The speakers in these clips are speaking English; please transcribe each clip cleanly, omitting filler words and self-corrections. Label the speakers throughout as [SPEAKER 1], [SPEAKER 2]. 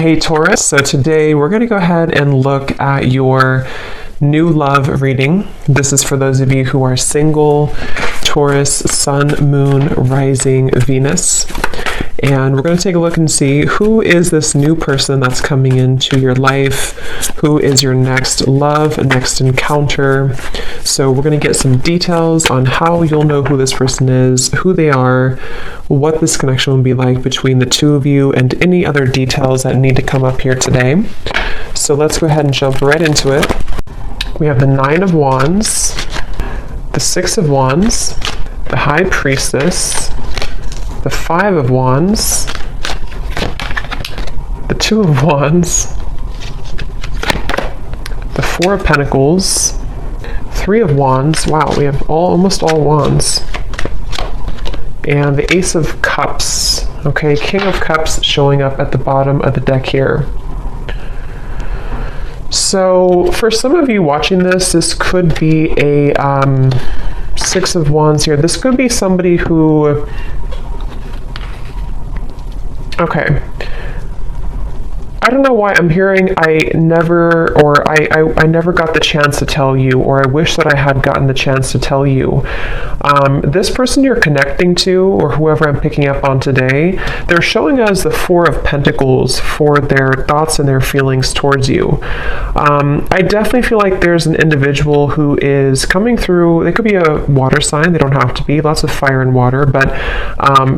[SPEAKER 1] Hey Taurus, so today we're going to go ahead and look at your new love reading. This is for those of you who are single, Taurus, Sun, Moon, Rising, Venus. And we're going to take a look and see who is this new person that's coming into your life, who is your next love, next encounter. So we're going to get some details on how you'll know who this person is, who they are, what this connection will be like between the two of you, and any other details that need to come up here today. So let's go ahead and jump right into it. We have the Nine of Wands, the Six of Wands, the High Priestess, the Five of Wands, the Two of Wands, the Four of Pentacles, Three of Wands. Wow, we have almost all Wands. And the Ace of Cups. Okay, King of Cups showing up at the bottom of the deck here. So for some of you watching this could be a Six of Wands here. This could be somebody who... Okay. I don't know why I'm hearing I never got the chance to tell you, or I wish that I had gotten the chance to tell you. This person you're connecting to, or whoever I'm picking up on today, they're showing us the Four of Pentacles for their thoughts and their feelings towards you. I definitely feel like there's an individual who is coming through. They could be a water sign. They don't have to be. Lots of fire and water, but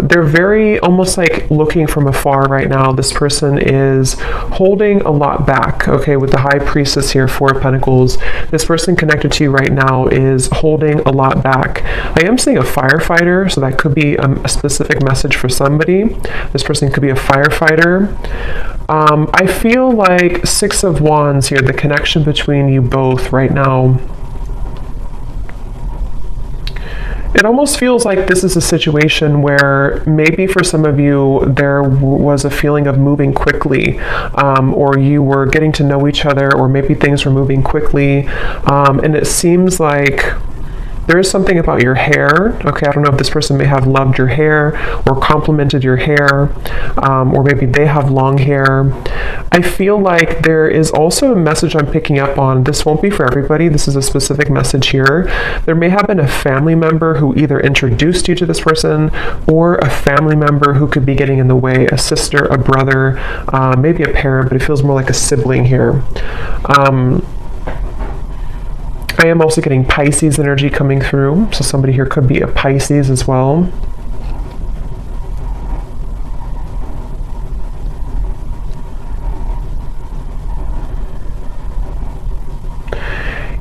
[SPEAKER 1] they're very almost like looking from afar right now. This person is holding a lot back, okay, with the High Priestess here, Four of Pentacles. This person connected to you right now is holding a lot back. I am seeing a firefighter, so that could be a specific message for somebody. This person could be a firefighter. I feel like Six of Wands here, the connection between you both right now, it almost feels like this is a situation where maybe for some of you there was a feeling of moving quickly, or you were getting to know each other, or maybe things were moving quickly, and it seems like there is something about your hair. Okay, I don't know if this person may have loved your hair or complimented your hair, or maybe they have long hair. I feel like there is also a message I'm picking up on. This won't be for everybody. This is a specific message here. There may have been a family member who either introduced you to this person, or a family member who could be getting in the way, a sister, a brother, maybe a parent, but it feels more like a sibling here. I am also getting Pisces energy coming through, so somebody here could be a Pisces as well.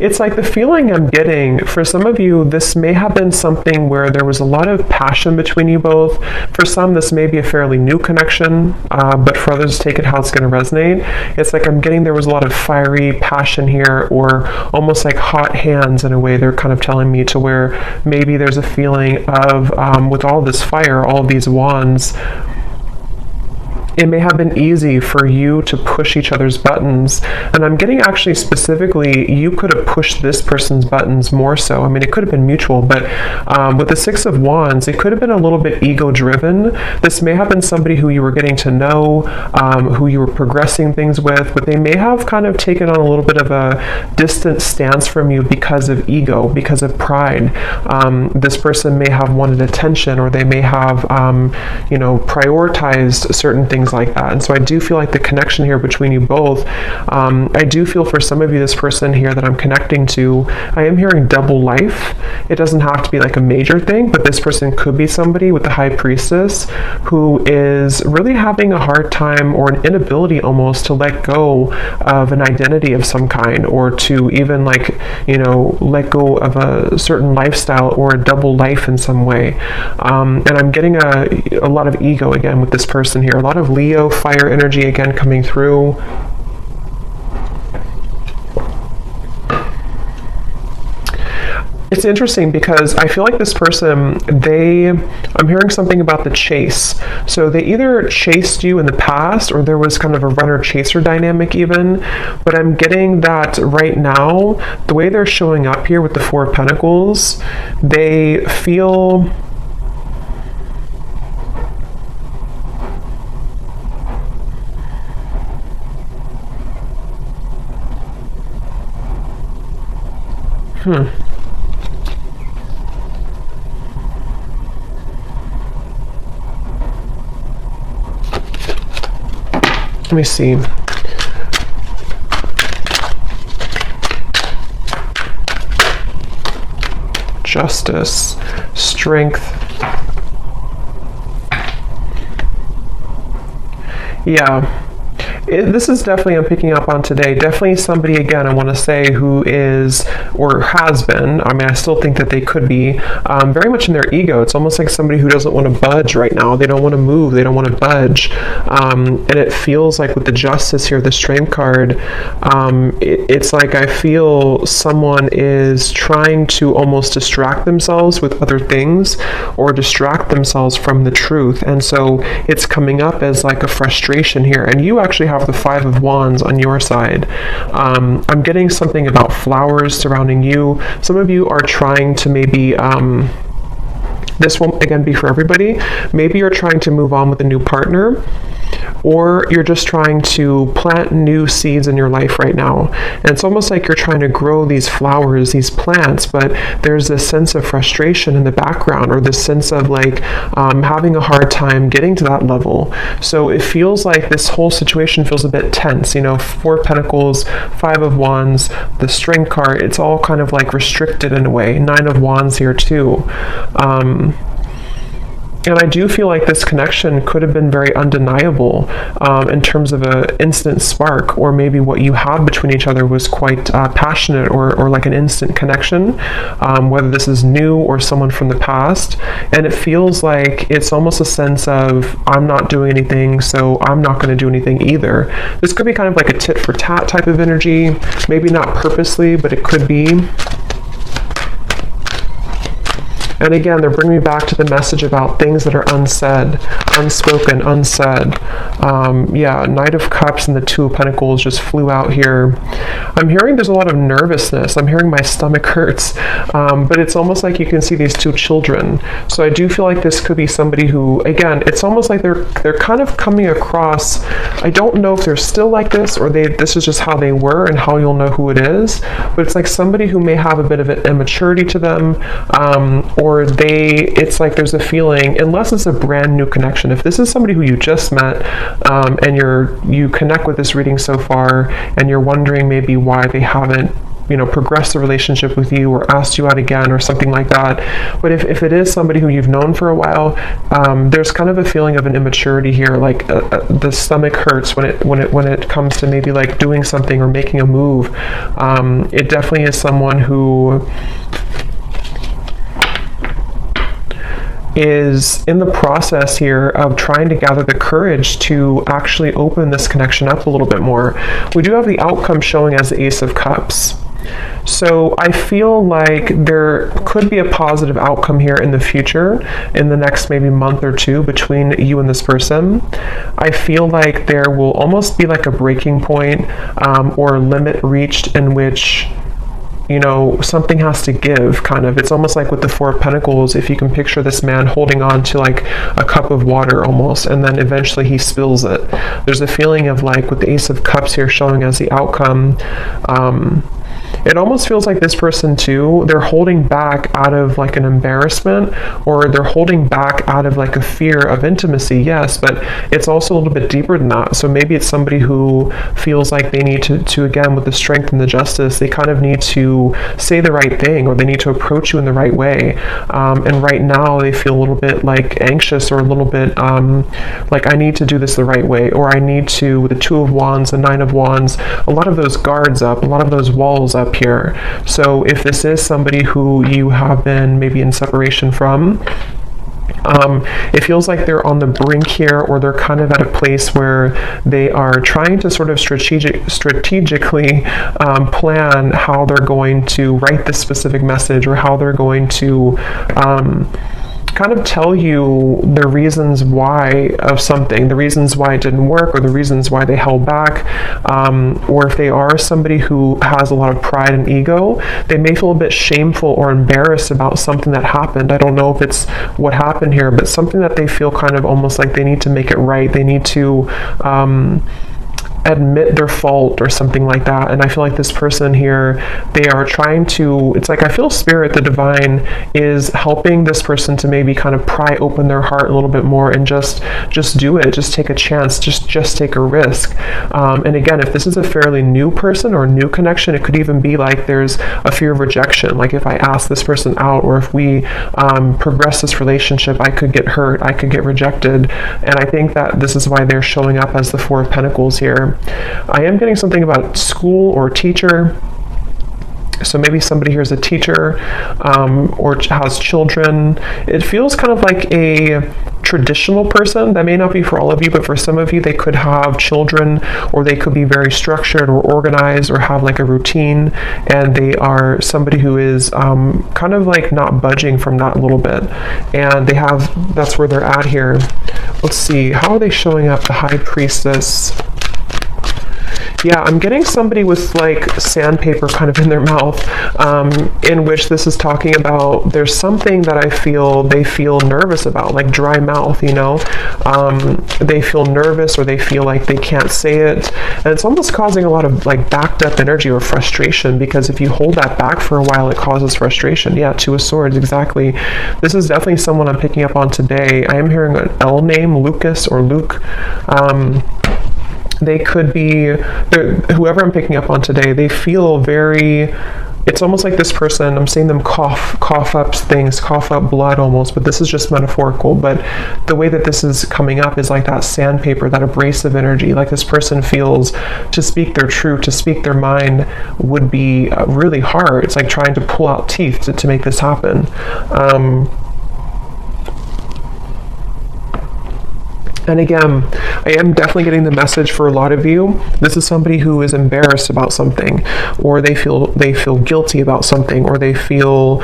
[SPEAKER 1] It's like the feeling I'm getting, for some of you, this may have been something where there was a lot of passion between you both. For some, this may be a fairly new connection, but for others, take it how it's going to resonate. It's like I'm getting there was a lot of fiery passion here, or almost like hot hands in a way. They're kind of telling me to where maybe there's a feeling of, with all this fire, all of these wands, it may have been easy for you to push each other's buttons. And I'm getting actually specifically, you could have pushed this person's buttons more so. I mean, it could have been mutual, but with the Six of Wands, it could have been a little bit ego-driven. This may have been somebody who you were getting to know, who you were progressing things with, but they may have kind of taken on a little bit of a distant stance from you because of ego, because of pride. This person may have wanted attention, or they may have, prioritized certain things like that. And so I do feel like the connection here between you both, I do feel for some of you, this person here that I'm connecting to, I am hearing double life. It doesn't have to be like a major thing, but this person could be somebody with the High Priestess who is really having a hard time, or an inability almost, to let go of an identity of some kind, or to even let go of a certain lifestyle or a double life in some way. And I'm getting a lot of ego again with this person here, a lot of Leo fire energy again coming through. It's interesting because I feel like this person, I'm hearing something about the chase. So they either chased you in the past, or there was kind of a runner-chaser dynamic even. But I'm getting that right now, the way they're showing up here with the Four of Pentacles, they feel... Let me see. Justice, strength. Yeah. This is definitely, I'm picking up on today, definitely somebody, again, I want to say, who is, or has been, I mean, I still think that they could be, very much in their ego. It's almost like somebody who doesn't want to budge right now. They don't want to move. They don't want to budge. And it feels like with the Justice here, the Strength card, it's like I feel someone is trying to almost distract themselves with other things or distract themselves from the truth. And so it's coming up as like a frustration here. And you actually have the Five of Wands on your side. I'm getting something about flowers surrounding you. Some of you are trying to maybe this won't again be for everybody. Maybe you're trying to move on with a new partner, or you're just trying to plant new seeds in your life right now. And it's almost like you're trying to grow these flowers, these plants, but there's this sense of frustration in the background, or this sense of like having a hard time getting to that level. So it feels like this whole situation feels a bit tense. You know, Four of Pentacles, Five of Wands, the Strength card, it's all kind of like restricted in a way. Nine of Wands here too. And I do feel like this connection could have been very undeniable in terms of an instant spark, or maybe what you had between each other was quite passionate, or like an instant connection, whether this is new or someone from the past. And it feels like it's almost a sense of, I'm not doing anything, so I'm not going to do anything either. This could be kind of like a tit for tat type of energy, maybe not purposely, but it could be. And again, they're bringing me back to the message about things that are unsaid, unspoken, unsaid. Yeah, Knight of Cups and the Two of Pentacles just flew out here. I'm hearing there's a lot of nervousness. I'm hearing my stomach hurts. But it's almost like you can see these two children. So I do feel like this could be somebody who, again, it's almost like they're kind of coming across, I don't know if they're still like this, or this is just how they were and how you'll know who it is. But it's like somebody who may have a bit of an immaturity to them, or it's like there's a feeling, unless it's a brand new connection, if this is somebody who you just met, and you connect with this reading so far, and you're wondering maybe why they haven't, you know, progressed the relationship with you or asked you out again or something like that. But if it is somebody who you've known for a while, there's kind of a feeling of an immaturity here, like the stomach hurts when it comes to maybe like doing something or making a move. It definitely is someone who is in the process here of trying to gather the courage to actually open this connection up a little bit more. We do have the outcome showing as the Ace of Cups. So I feel like there could be a positive outcome here in the future, in the next maybe month or two, between you and this person. I feel like there will almost be like a breaking point, or a limit reached in which, you know, something has to give, kind of. It's almost like with the Four of Pentacles, if you can picture this man holding on to like a cup of water almost, and then eventually he spills it. There's a feeling of like, with the Ace of Cups here showing as the outcome, it almost feels like this person too, they're holding back out of like an embarrassment, or they're holding back out of like a fear of intimacy, yes, but it's also a little bit deeper than that. So maybe it's somebody who feels like they need to again, with the Strength and the Justice, they kind of need to say the right thing, or they need to approach you in the right way. And right now they feel a little bit like anxious, or a little bit like, I need to do this the right way, or I need to, with the Two of Wands, the Nine of Wands, a lot of those guards up, a lot of those walls up here. So if this is somebody who you have been maybe in separation from, it feels like they're on the brink here, or they're kind of at a place where they are trying to sort of strategically plan how they're going to write this specific message, or how they're going to kind of tell you the reasons why of something, the reasons why it didn't work, or the reasons why they held back. Or if they are somebody who has a lot of pride and ego, they may feel a bit shameful or embarrassed about something that happened. I don't know if it's what happened here, but something that they feel kind of almost like they need to make it right. They need to admit their fault or something like that. And I feel like this person here, they are trying to, it's like I feel spirit, the divine, is helping this person to maybe kind of pry open their heart a little bit more and just do it, just take a chance, just take a risk. And again, if this is a fairly new person or new connection, it could even be like there's a fear of rejection. Like if I ask this person out, or if we progress this relationship, I could get hurt, I could get rejected. And I think that this is why they're showing up as the Four of Pentacles here. I am getting something about school or teacher. So maybe somebody here is a teacher or has children. It feels kind of like a traditional person. That may not be for all of you, but for some of you, they could have children, or they could be very structured or organized or have like a routine, and they are somebody who is kind of like not budging from that a little bit. And they have, that's where they're at here. Let's see, how are they showing up? The High Priestess. Yeah, I'm getting somebody with like sandpaper kind of in their mouth, in which this is talking about there's something that I feel they feel nervous about, like dry mouth, you know. They feel nervous, or they feel like they can't say it. And it's almost causing a lot of like backed up energy or frustration, because if you hold that back for a while, it causes frustration. Yeah, Two of Swords, exactly. This is definitely someone I'm picking up on today. I am hearing an L name, Lucas or Luke. They could be, whoever I'm picking up on today, they feel very, it's almost like this person, I'm seeing them cough up things, cough up blood almost, but this is just metaphorical. But the way that this is coming up is like that sandpaper, that abrasive energy. Like this person feels to speak their truth, to speak their mind would be really hard. It's like trying to pull out teeth to make this happen. And again, I am definitely getting the message for a lot of you. This is somebody who is embarrassed about something, or they feel guilty about something, or they feel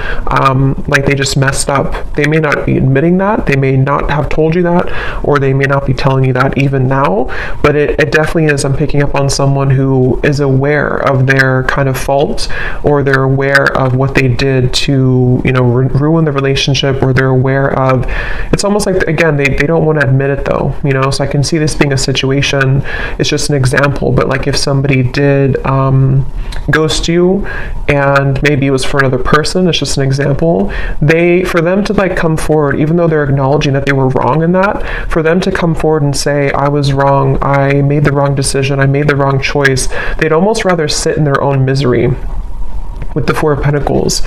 [SPEAKER 1] like they just messed up. They may not be admitting that, they may not have told you that, or they may not be telling you that even now, but it definitely is. I'm picking up on someone who is aware of their kind of fault, or they're aware of what they did to, you know, ruin the relationship, or they're aware of, it's almost like, again, they don't want to admit it though. You know, so I can see this being a situation, it's just an example, but like if somebody did ghost you, and maybe it was for another person, it's just an example, for them to like come forward, even though they're acknowledging that they were wrong in that, for them to come forward and say, I was wrong, I made the wrong decision, I made the wrong choice, they'd almost rather sit in their own misery with the Four of Pentacles.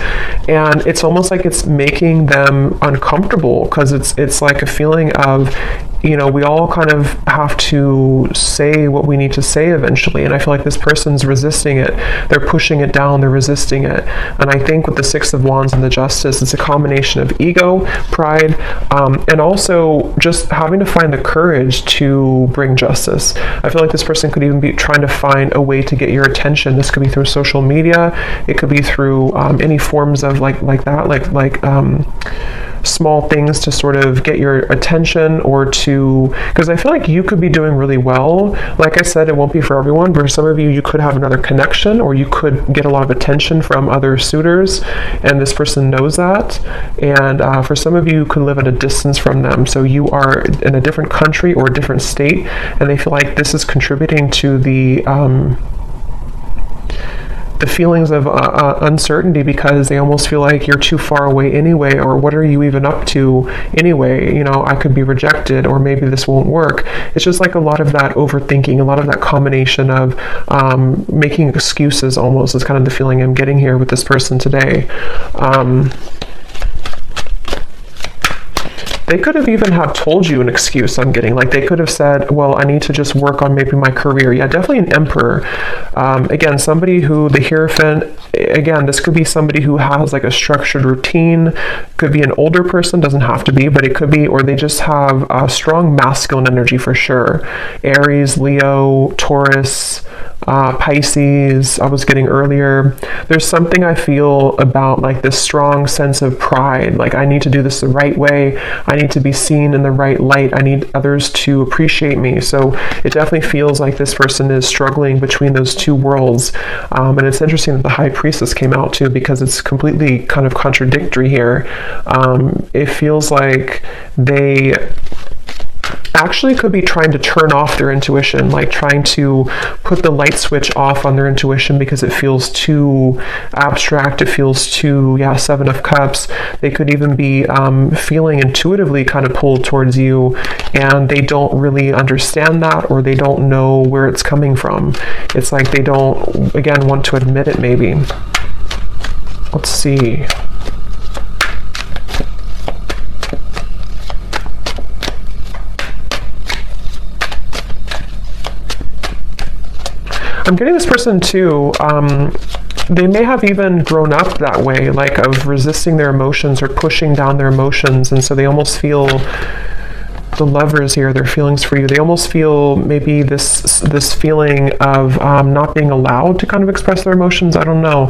[SPEAKER 1] And it's almost like it's making them uncomfortable, because it's like a feeling of, you know, we all kind of have to say what we need to say eventually. And I feel like this person's resisting it. They're pushing it down, they're resisting it. And I think with the Six of Wands and the Justice, it's a combination of ego, pride, and also just having to find the courage to bring justice. I feel like this person could even be trying to find a way to get your attention. This could be through social media. It could be through any forms of like small things to sort of get your attention, or to, because I feel like you could be doing really well. Like I said, it won't be for everyone, but for some of you, you could have another connection, or you could get a lot of attention from other suitors, and this person knows that. And for some of you, you could live at a distance from them. So you are in a different country or a different state, and they feel like this is contributing to the feelings of uncertainty, because they almost feel like you're too far away anyway, or what are you even up to anyway? You know, I could be rejected, or maybe this won't work. It's just like a lot of that overthinking, a lot of that combination of making excuses almost is kind of the feeling I'm getting here with this person today. They could have even have told you an excuse, I'm getting. Like they could have said, well, I need to just work on maybe my career. Yeah, definitely an Emperor. Again, somebody who, the Hierophant, again, this could be somebody who has like a structured routine. Could be an older person, doesn't have to be, but it could be, or they just have a strong masculine energy for sure. Aries, Leo, Taurus, Pisces, I was getting earlier. There's something I feel about like this strong sense of pride. Like I need to do this the right way. I need to be seen in the right light. I need others to appreciate me. So it definitely feels like this person is struggling between those two worlds. And it's interesting that the High Priestess came out too, because it's completely kind of contradictory here. It feels like they actually could be trying to turn off their intuition, like trying to put the light switch off on their intuition because it feels too abstract, it feels too, Seven of Cups. They could even be feeling intuitively kind of pulled towards you, and they don't really understand that, or they don't know where it's coming from. It's like they don't, again, want to admit it maybe. Let's see. I'm getting this person too, they may have even grown up that way, like of resisting their emotions or pushing down their emotions, and so they almost feel, the Lovers here, their feelings for you, they almost feel maybe this feeling of not being allowed to kind of express their emotions. I don't know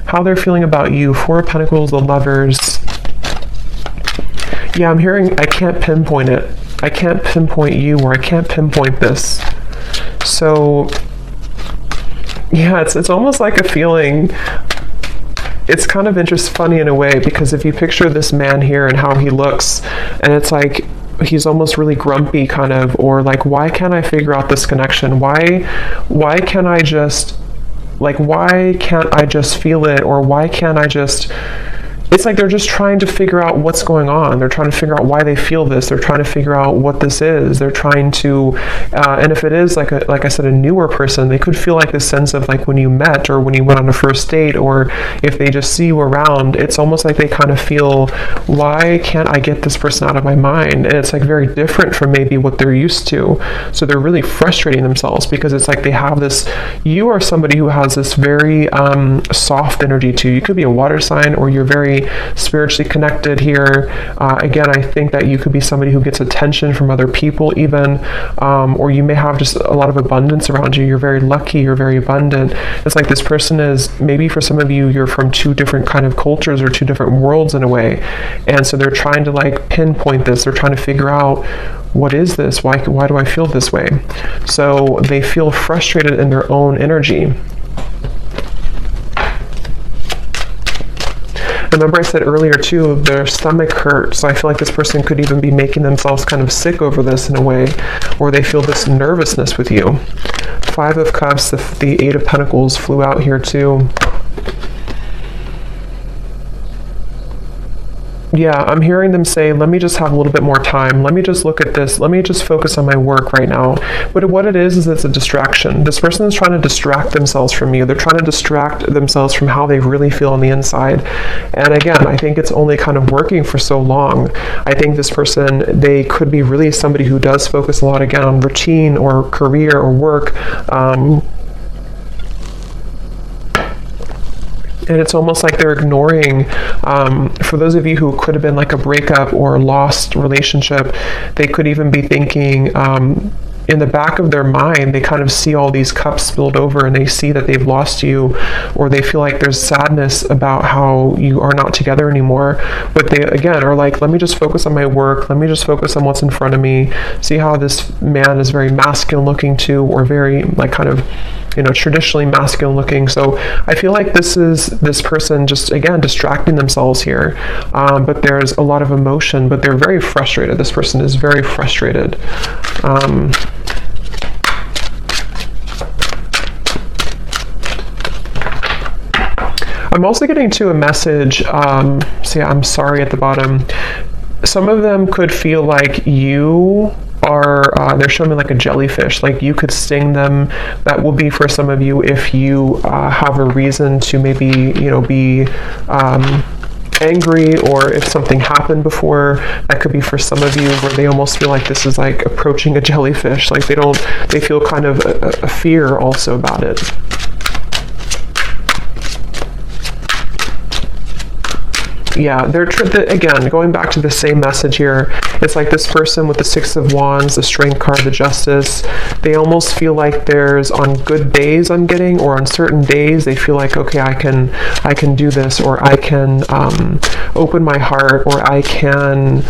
[SPEAKER 1] how they're feeling about you. Four of Pentacles, the Lovers. Yeah, I'm hearing, I can't pinpoint it. I can't pinpoint you, or I can't pinpoint this. So yeah, it's almost like a feeling. It's kind of funny in a way, because if you picture this man here and how he looks, and it's like he's almost really grumpy kind of, or like, why can't I figure out this connection? Why can't I just, like, why can't I just feel it? Or why can't I just, it's like they're just trying to figure out what's going on. They're trying to figure out why they feel this. They're trying to figure out what this is. They're trying to, and if it is like I said, a newer person, they could feel like this sense of like when you met, or when you went on a first date, or if they just see you around, it's almost like they kind of feel, why can't I get this person out of my mind? And it's like very different from maybe what they're used to. So they're really frustrating themselves, because it's like they have this, you are somebody who has this very soft energy too. You could be a water sign, or you're very spiritually connected here. Again, I think that you could be somebody who gets attention from other people even, or you may have just a lot of abundance around you. You're very lucky, you're very abundant. It's like this person is, maybe for some of you, you're from two different kind of cultures or two different worlds in a way, and so they're trying to like pinpoint this. They're trying to figure out, what is this? Why do I feel this way? So they feel frustrated in their own energy. Remember I said earlier too, their stomach hurts. So I feel like this person could even be making themselves kind of sick over this in a way, or they feel this nervousness with you. Five of Cups, the Eight of Pentacles flew out here too. Yeah, I'm hearing them say, let me just have a little bit more time. Let me just look at this. Let me just focus on my work right now. But what it is it's a distraction. This person is trying to distract themselves from you. They're trying to distract themselves from how they really feel on the inside. And again, I think it's only kind of working for so long. I think this person, they could be really somebody who does focus a lot, again, on routine or career or work. And it's almost like they're ignoring, for those of you who could have been like a breakup or lost relationship, they could even be thinking, in the back of their mind, they kind of see all these cups spilled over, and they see that they've lost you, or they feel like there's sadness about how you are not together anymore. But they, again, are like, let me just focus on my work. Let me just focus on what's in front of me. See how this man is very masculine looking too, or very like kind of, traditionally masculine looking. So I feel like this is this person just, again, distracting themselves here. But there's a lot of emotion, but they're very frustrated. This person is very frustrated. I'm also getting to a message, see, I'm sorry at the bottom. Some of them could feel like you are, they're showing me like a jellyfish, like you could sting them. That will be for some of you if you have a reason to maybe, be angry, or if something happened before. That could be for some of you where they almost feel like this is like approaching a jellyfish, like they feel kind of a fear also about it. Yeah, they're again, going back to the same message here. It's like this person with the Six of Wands, the Strength card, the Justice. They almost feel like there's, on good days I'm getting, or on certain days, they feel like, okay, I can do this, or I can open my heart, or I can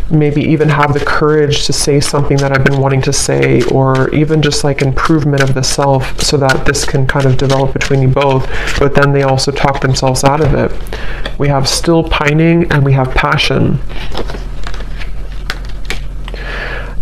[SPEAKER 1] maybe even have the courage to say something that I've been wanting to say, or even just like improvement of the self, so that this can kind of develop between you both. But then they also talk themselves out of it. We have still pining, and we have passion.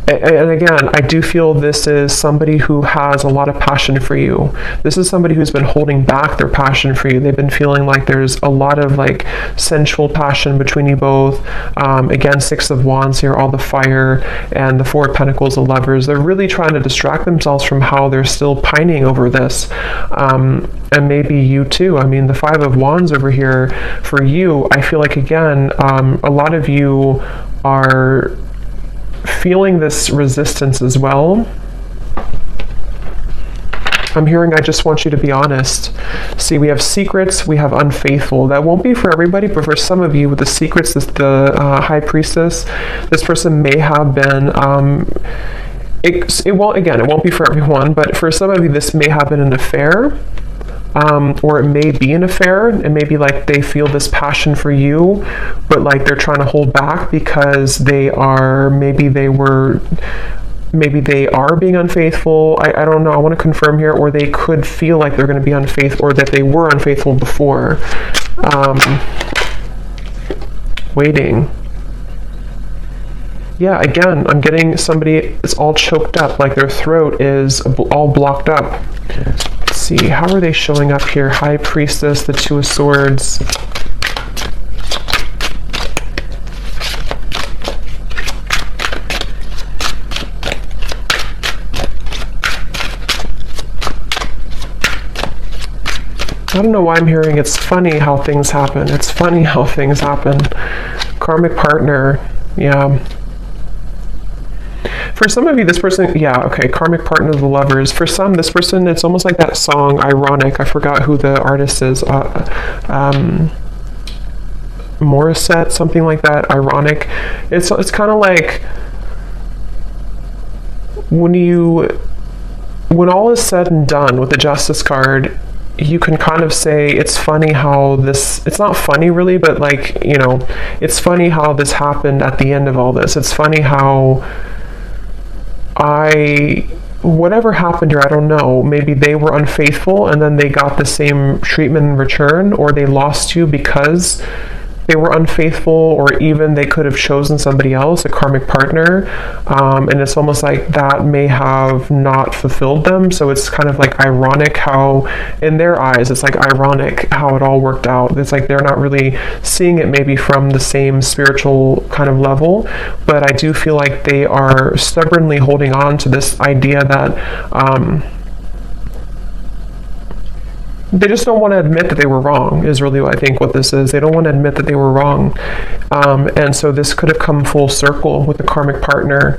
[SPEAKER 1] And again, I do feel this is somebody who has a lot of passion for you. This is somebody who's been holding back their passion for you. They've been feeling like there's a lot of like sensual passion between you both. Again, Six of Wands here, all the fire, and the Four of Pentacles, the Lovers. They're really trying to distract themselves from how they're still pining over this. And maybe you too. I mean, the Five of Wands over here for you, I feel like, again, a lot of you are feeling this resistance as well. I'm hearing, I just want you to be honest. See, we have secrets, we have unfaithful. That won't be for everybody, but for some of you with the secrets, the High Priestess, this person may have been, it won't be for everyone, but for some of you, this may have been an affair. Or it may be an affair. It may be like they feel this passion for you, but like they're trying to hold back because maybe they are being unfaithful. I don't know. I want to confirm here, or they could feel like they're going to be unfaithful, or that they were unfaithful before. Waiting. Yeah, again, I'm getting somebody that's all choked up, like their throat is all blocked up. Let's see, how are they showing up here? High Priestess, the Two of Swords. I don't know why I'm hearing it's funny how things happen. It's funny how things happen. Karmic partner, yeah. For some of you, this person, yeah, okay, karmic partner, the Lovers. For some, this person, it's almost like that song, Ironic. I forgot who the artist is. Morissette, something like that, Ironic. It's kind of like when all is said and done with the Justice card, you can kind of say it's funny how this, it's not funny really, but like, you know, it's funny how this happened at the end of all this. It's funny how whatever happened here, I don't know, maybe they were unfaithful and then they got the same treatment in return, or they lost you because they were unfaithful, or even they could have chosen somebody else, a karmic partner, and it's almost like that may have not fulfilled them. So it's kind of like ironic how, in their eyes, it's like ironic how it all worked out. It's like they're not really seeing it maybe from the same spiritual kind of level, but I do feel like they are stubbornly holding on to this idea that they just don't want to admit that they were wrong, is really what I think what this is. They don't want to admit that they were wrong. And so this could have come full circle with the karmic partner,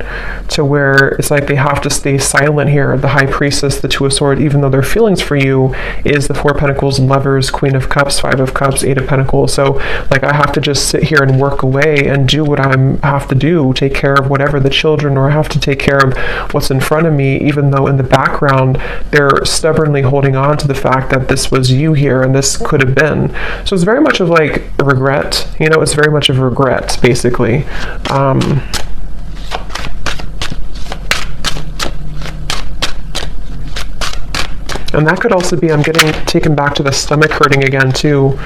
[SPEAKER 1] to where it's like they have to stay silent here. The High Priestess, the Two of Swords, even though their feelings for you is the Four of Pentacles, Lovers, Queen of Cups, Five of Cups, Eight of Pentacles. So like I have to just sit here and work away and do what I have to do, take care of whatever the children, or I have to take care of what's in front of me, even though in the background they're stubbornly holding on to the fact that this was you here and this could have been. So it's very much of like regret, you know, it's very much of regret basically. And that could also be, I'm getting taken back to the stomach hurting again too.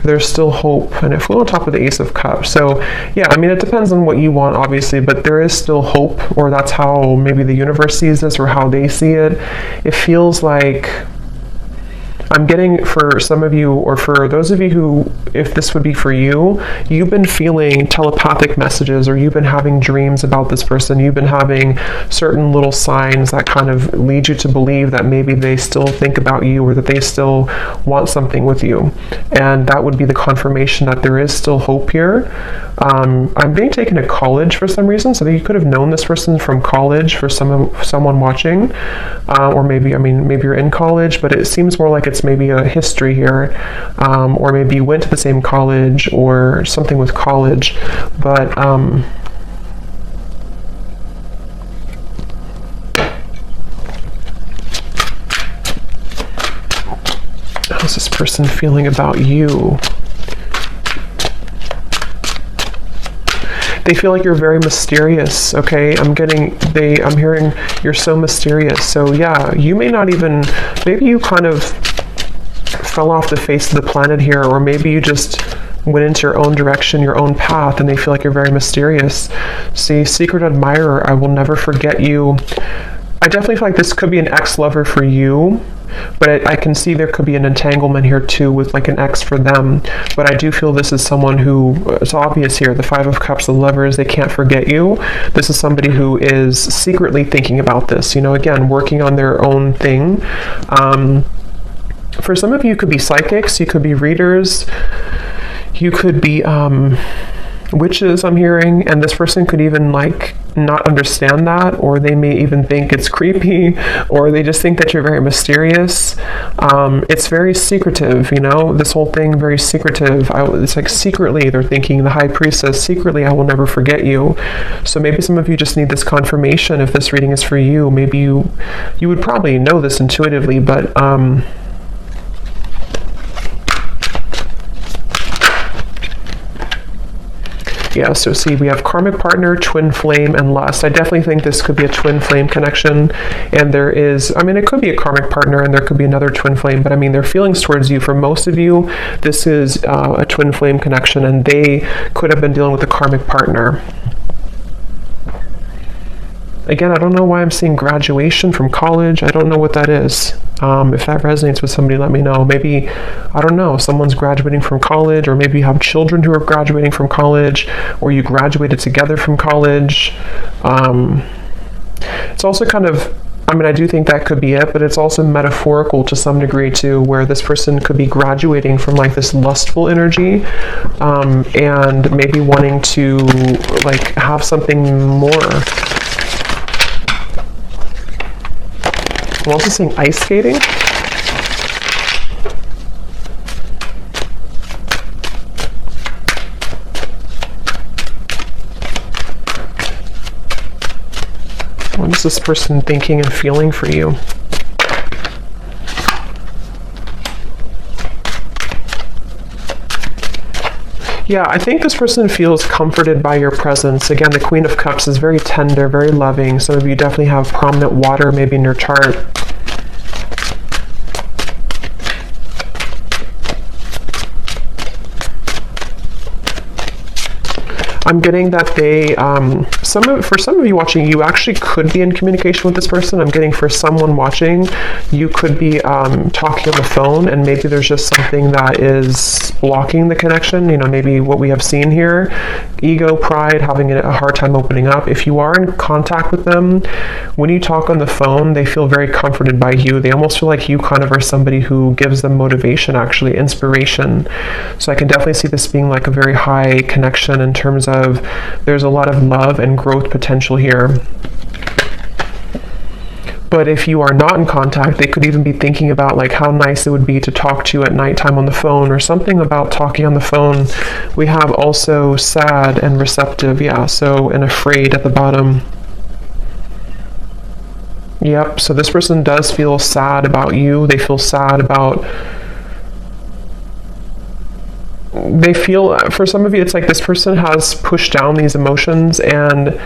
[SPEAKER 1] There's still hope. And if we're on top of the Ace of Cups. So yeah, I mean, it depends on what you want, obviously, but there is still hope, or that's how maybe the universe sees this, or how they see it. It feels like I'm getting, for some of you, or for those of you who, if this would be for you, you've been feeling telepathic messages, or you've been having dreams about this person. You've been having certain little signs that kind of lead you to believe that maybe they still think about you, or that they still want something with you. And that would be the confirmation that there is still hope here. I'm being taken to college for some reason, so that you could have known this person from college, for someone watching, or maybe, I mean, maybe you're in college, but it seems more like it's maybe a history here, or maybe you went to the same college, or something with college, but how's this person feeling about you? They feel like you're very mysterious, okay? I'm hearing you're so mysterious. So yeah, you may not even, maybe you kind of fell off the face of the planet here, or maybe you just went into your own direction, your own path, and they feel like you're very mysterious. See, secret admirer, I will never forget you. I definitely feel like this could be an ex-lover for you, but I can see there could be an entanglement here too with like an ex for them. But I do feel this is someone who, it's obvious here, the Five of Cups, the Lovers, they can't forget you. This is somebody who is secretly thinking about this, you know, again, working on their own thing. For some of you, could be psychics, you could be readers, you could be witches, I'm hearing, and this person could even like not understand that, or they may even think it's creepy, or they just think that you're very mysterious. It's very secretive, you know, this whole thing, very secretive. It's like secretly they're thinking, the High Priestess, secretly I will never forget you. So maybe some of you just need this confirmation if this reading is for you. Maybe you would probably know this intuitively, but yeah, so see, we have karmic partner, twin flame, and lust. I definitely think this could be a twin flame connection. And there is, I mean, it could be a karmic partner and there could be another twin flame, but I mean, their feelings towards you, for most of you, this is a twin flame connection, and they could have been dealing with a karmic partner. Again, I don't know why I'm seeing graduation from college. I don't know what that is. If that resonates with somebody, let me know. Maybe, I don't know, someone's graduating from college, or maybe you have children who are graduating from college, or you graduated together from college. It's also kind of, I mean, I do think that could be it, but it's also metaphorical to some degree too, where this person could be graduating from like this lustful energy, and maybe wanting to like have something more. I'm also seeing ice skating. What is this person thinking and feeling for you? Yeah, I think this person feels comforted by your presence. Again, the Queen of Cups is very tender, very loving. Some of you definitely have prominent water maybe in your chart. I'm getting that they, for some of you watching, you actually could be in communication with this person. I'm getting for someone watching, you could be talking on the phone, and maybe there's just something that is blocking the connection. You know, maybe what we have seen here, ego, pride, having a hard time opening up. If you are in contact with them, when you talk on the phone, they feel very comforted by you. They almost feel like you kind of are somebody who gives them motivation, actually, inspiration. So I can definitely see this being like a very high connection in terms of there's a lot of love and growth potential here. But if you are not in contact, they could even be thinking about like how nice it would be to talk to you at nighttime on the phone, or something about talking on the phone. We have also sad and receptive, yeah, so, and afraid at the bottom. Yep, so this person does feel sad about you. They feel sad about, they feel, for some of you, it's like this person has pushed down these emotions and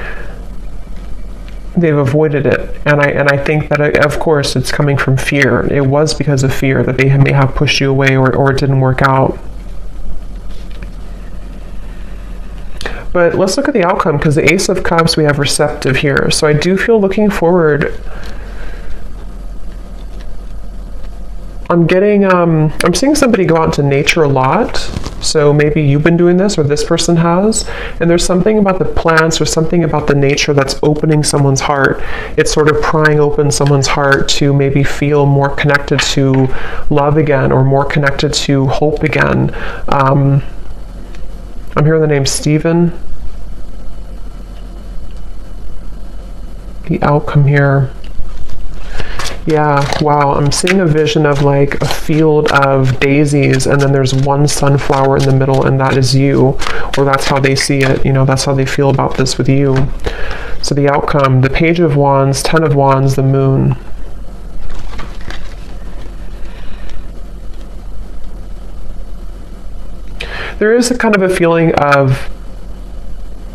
[SPEAKER 1] they've avoided it. And I think that, of course, it's coming from fear. It was because of fear that they may have pushed you away, or it didn't work out. But let's look at the outcome, because the Ace of Cups, we have receptive here. So I do feel looking forward. I'm getting, I'm seeing somebody go out into nature a lot. So maybe you've been doing this, or this person has. And there's something about the plants or something about the nature that's opening someone's heart. It's sort of prying open someone's heart to maybe feel more connected to love again, or more connected to hope again. I'm hearing the name Stephen. The outcome here. Yeah, wow, I'm seeing a vision of like a field of daisies, and then there's one sunflower in the middle, and that is you, or that's how they see it, you know, that's how they feel about this with you. So the outcome, the Page of Wands, Ten of Wands, the Moon. There is a kind of a feeling of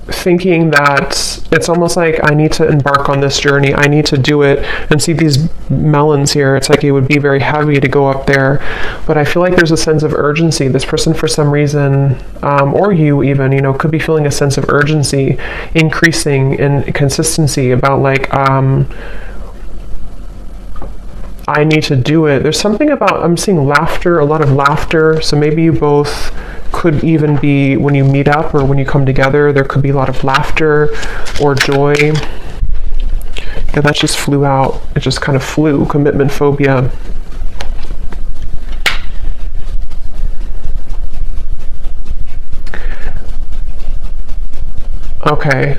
[SPEAKER 1] thinking that It's almost like I need to embark on this journey. I need to do it. And see these melons here, it's like it would be very heavy to go up there. But I feel like there's a sense of urgency. This person, for some reason, or you even, you know, could be feeling a sense of urgency, increasing in consistency about like, I need to do it. There's something about, I'm seeing laughter, a lot of laughter. So maybe you both could even be, when you meet up or when you come together, there could be a lot of laughter or joy. Yeah, that just flew out. It just kind of flew. Commitment phobia. Okay.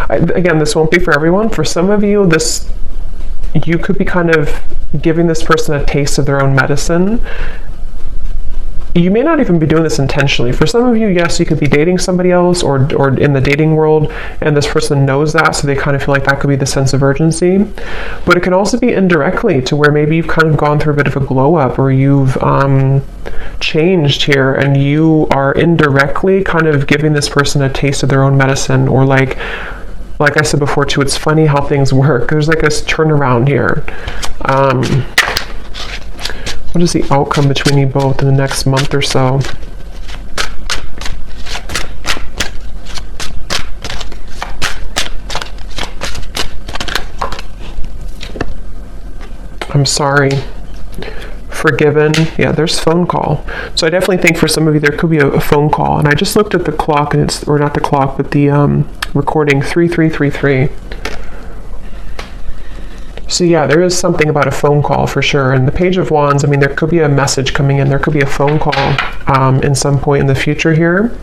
[SPEAKER 1] Again, this won't be for everyone. For some of you, you could be kind of giving this person a taste of their own medicine. You may not even be doing this intentionally. For some of you, yes, you could be dating somebody else or in the dating world, and this person knows that, so they kind of feel like that could be the sense of urgency. But it can also be indirectly, to where maybe you've kind of gone through a bit of a glow up, or you've changed here, and you are indirectly kind of giving this person a taste of their own medicine, or like I said before too, it's funny how things work. There's like a turnaround here. What is the outcome between you both in the next month or so? I'm sorry. Forgiven. Yeah, there's phone call. So I definitely think for some of you there could be a phone call. And I just looked at the clock, and it's, or not the clock, but the recording 3333. So yeah, there is something about a phone call for sure. And the Page of Wands, I mean, there could be a message coming in. There could be a phone call in some point in the future here.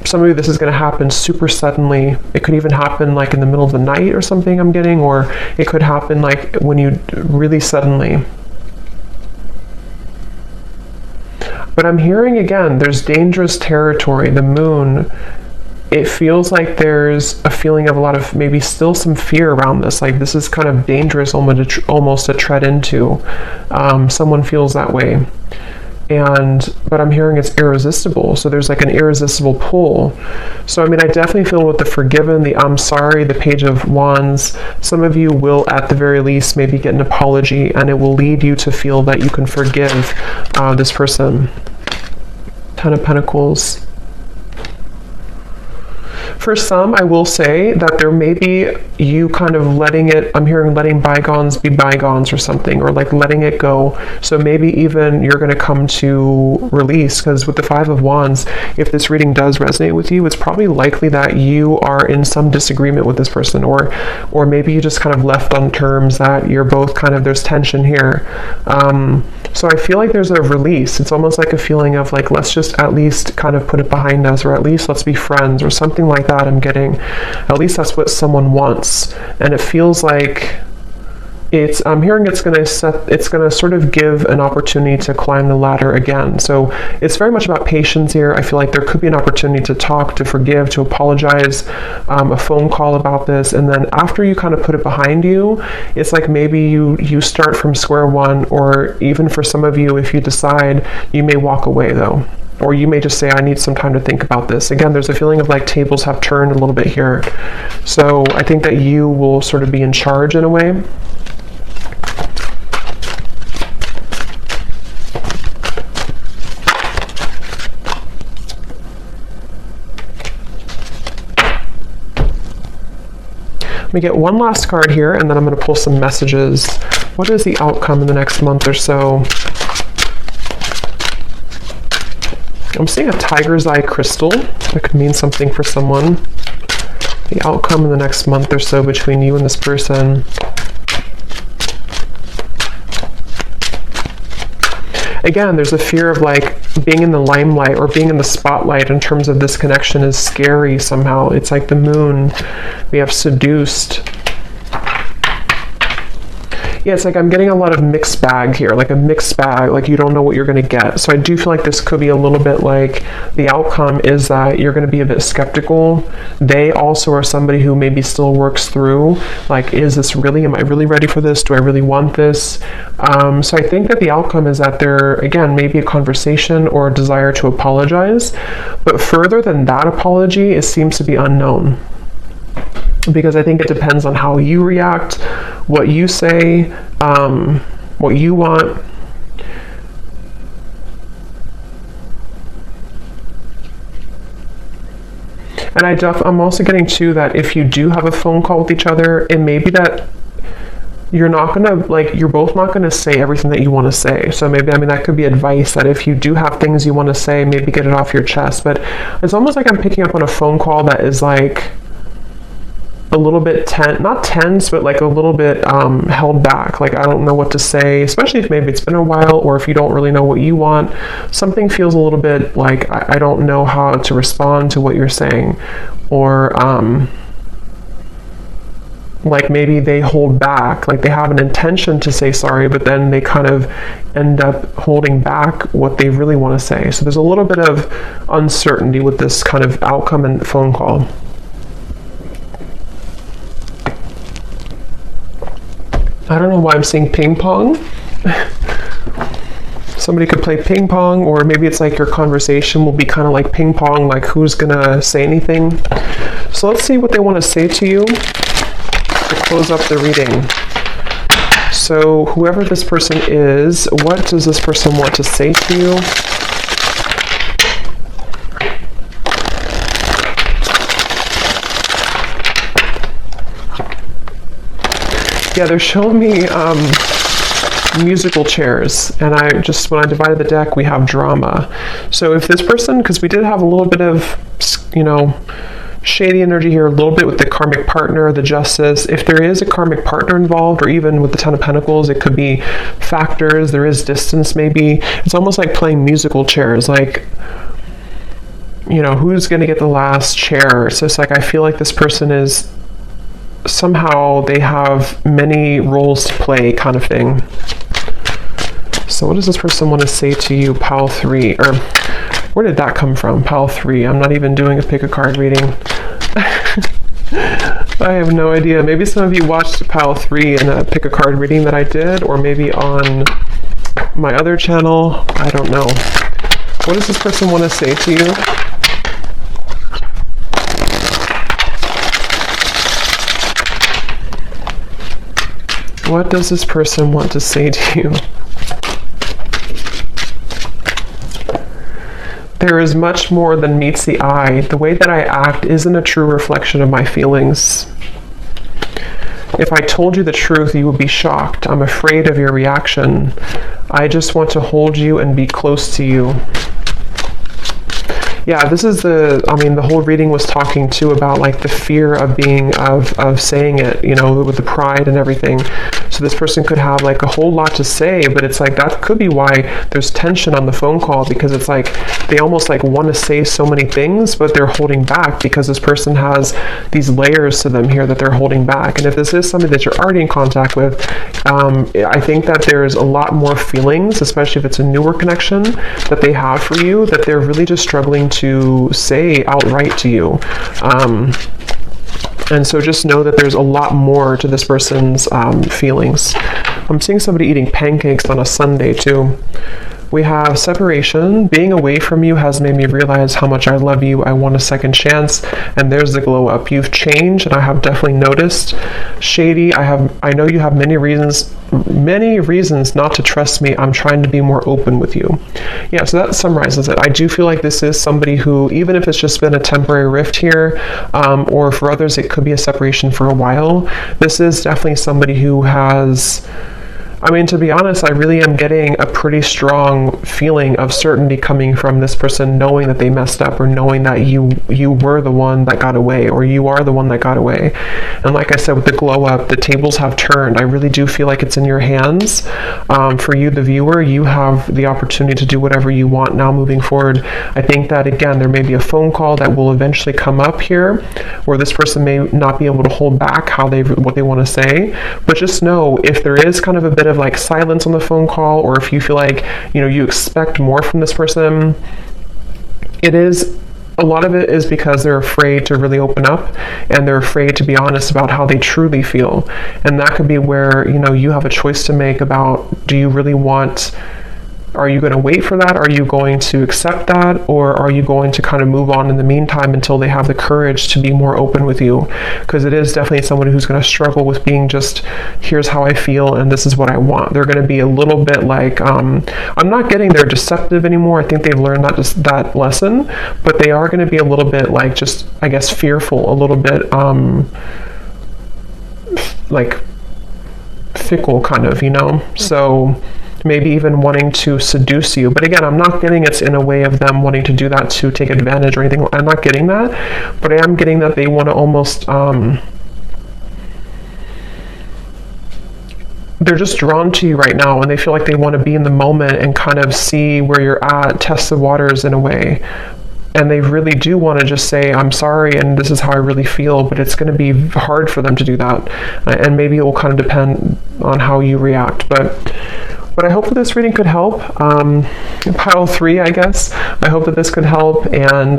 [SPEAKER 1] Some of you, this is going to happen super suddenly. It could even happen like in the middle of the night or something, I'm getting, or it could happen like when you really suddenly. But I'm hearing again, there's dangerous territory. The moon, it feels like there's a feeling of a lot of maybe still some fear around this. Like this is kind of dangerous almost to tread into. Someone feels that way. But I'm hearing it's irresistible. So there's like an irresistible pull. So I mean, I definitely feel with the forgiven, the I'm sorry, the Page of Wands, some of you will at the very least maybe get an apology, and it will lead you to feel that you can forgive this person. Ten of Pentacles. For some, I will say that there may be you kind of letting it, I'm hearing letting bygones be bygones or something, or like letting it go. So maybe even you're going to come to release, because with the Five of Wands, if this reading does resonate with you, it's probably likely that you are in some disagreement with this person, or maybe you just kind of left on terms that you're both kind of, there's tension here. So I feel like there's a release. It's almost like a feeling of like, let's just at least kind of put it behind us, or at least let's be friends, or something like that. I'm getting, at least that's what someone wants. And it feels like I'm hearing it's going to sort of give an opportunity to climb the ladder again. So it's very much about patience here. I feel like there could be an opportunity to talk, to forgive, to apologize, a phone call about this. And then after you kind of put it behind you, it's like maybe you start from square one, or even for some of you, if you decide, you may walk away though. Or you may just say, I need some time to think about this. Again, there's a feeling of like tables have turned a little bit here. So I think that you will sort of be in charge in a way. Let me get one last card here, and then I'm going to pull some messages. What is the outcome in the next month or so? I'm seeing a tiger's eye crystal. That could mean something for someone. The outcome in the next month or so between you and this person. Again, there's a fear of like being in the limelight or being in the spotlight in terms of this connection is scary somehow. It's like the moon. We have seduced. Yeah, it's like I'm getting a lot of mixed bag here, like a mixed bag, like you don't know what you're going to get. So I do feel like this could be a little bit like the outcome is that you're going to be a bit skeptical. They also are somebody who maybe still works through, like, is this really, am I really ready for this? Do I really want this? So I think that the outcome is that there, again, maybe a conversation or a desire to apologize. But further than that apology, it seems to be unknown. Because I think it depends on how you react, what you say, what you want. And I'm also getting too that if you do have a phone call with each other, it may be that you're both not gonna say everything that you want to say. So maybe, that could be advice that if you do have things you want to say, maybe get it off your chest. But it's almost like I'm picking up on a phone call that is like a little bit not tense, but like a little bit held back. Like, I don't know what to say, especially if maybe it's been a while, or if you don't really know what you want. Something feels a little bit like I don't know how to respond to what you're saying, or like maybe they hold back, like they have an intention to say sorry, but then they kind of end up holding back what they really want to say. So there's a little bit of uncertainty with this kind of outcome and phone call. I don't know why I'm seeing ping pong. Somebody could play ping pong, or maybe it's like your conversation will be kind of like ping pong, like who's gonna say anything. So let's see what they want to say to you to close up the reading. So whoever this person is, what does this person want to say to you? Yeah, they're showing me musical chairs, and when I divided the deck, we have drama. So if this person, because we did have a little bit of, shady energy here, a little bit with the karmic partner, the justice. If there is a karmic partner involved, or even with the Ten of Pentacles, it could be factors, there is distance maybe. It's almost like playing musical chairs, like, who's going to get the last chair? So it's like, I feel like this person is, somehow they have many roles to play, kind of thing. So what does this person want to say to you, Pile 3? Or where did that come from, Pile 3? I'm not even doing a pick a card reading. I have no idea. Maybe some of you watched Pile 3 in a pick a card reading that I did, or maybe on my other channel. I don't know. What does this person want to say to you? What does this person want to say to you? There is much more than meets the eye. The way that I act isn't a true reflection of my feelings. If I told you the truth, you would be shocked. I'm afraid of your reaction. I just want to hold you and be close to you. Yeah, this is the whole reading was talking too about like the fear of saying it, with the pride and everything. So this person could have like a whole lot to say, but it's like that could be why there's tension on the phone call, because it's like they almost like want to say so many things, but they're holding back because this person has these layers to them here that they're holding back. And if this is somebody that you're already in contact with, I think that there's a lot more feelings, especially if it's a newer connection, that they have for you, that they're really just struggling to say outright to you. And so just know that there's a lot more to this person's feelings. I'm seeing somebody eating pancakes on a Sunday too. We have separation. Being away from you has made me realize how much I love you. I want a second chance. And there's the glow up. You've changed, and I have definitely noticed. Shady, I know you have many reasons not to trust me. I'm trying to be more open with you. Yeah, so that summarizes it. I do feel like this is somebody who, even if it's just been a temporary rift here, or for others it could be a separation for a while, this is definitely somebody who has I mean, to be honest, I really am getting a pretty strong feeling of certainty coming from this person, knowing that they messed up, or knowing that you were the one that got away, or you are the one that got away. And like I said, with the glow up, the tables have turned. I really do feel like it's in your hands. For you, the viewer, you have the opportunity to do whatever you want now moving forward. I think that, again, there may be a phone call that will eventually come up here where this person may not be able to hold back what they want to say. But just know, if there is kind of a bit of like silence on the phone call, or if you feel like, you expect more from this person, a lot of it is because they're afraid to really open up, and they're afraid to be honest about how they truly feel. And that could be where, you have a choice to make about, do you really are you going to wait for that? Are you going to accept that? Or are you going to kind of move on in the meantime until they have the courage to be more open with you? Because it is definitely someone who's going to struggle with being just, here's how I feel and this is what I want. They're going to be a little bit like, I'm not getting they're deceptive anymore. I think they've learned that lesson, but they are going to be a little bit like, just, I guess, fearful, a little bit, like fickle kind of, so maybe even wanting to seduce you. But again, I'm not getting it's in a way of them wanting to do that to take advantage or anything. I'm not getting that, but I am getting that they want to almost, they're just drawn to you right now, and they feel like they want to be in the moment and kind of see where you're at, test the waters in a way. And they really do want to just say, I'm sorry, and this is how I really feel, but it's going to be hard for them to do that. And maybe it will kind of depend on how you react. But I hope that this reading could help. Pile 3, I guess. I hope that this could help, and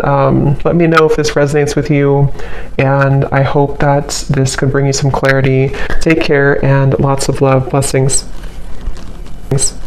[SPEAKER 1] let me know if this resonates with you. And I hope that this could bring you some clarity. Take care, and lots of love. Blessings. Thanks.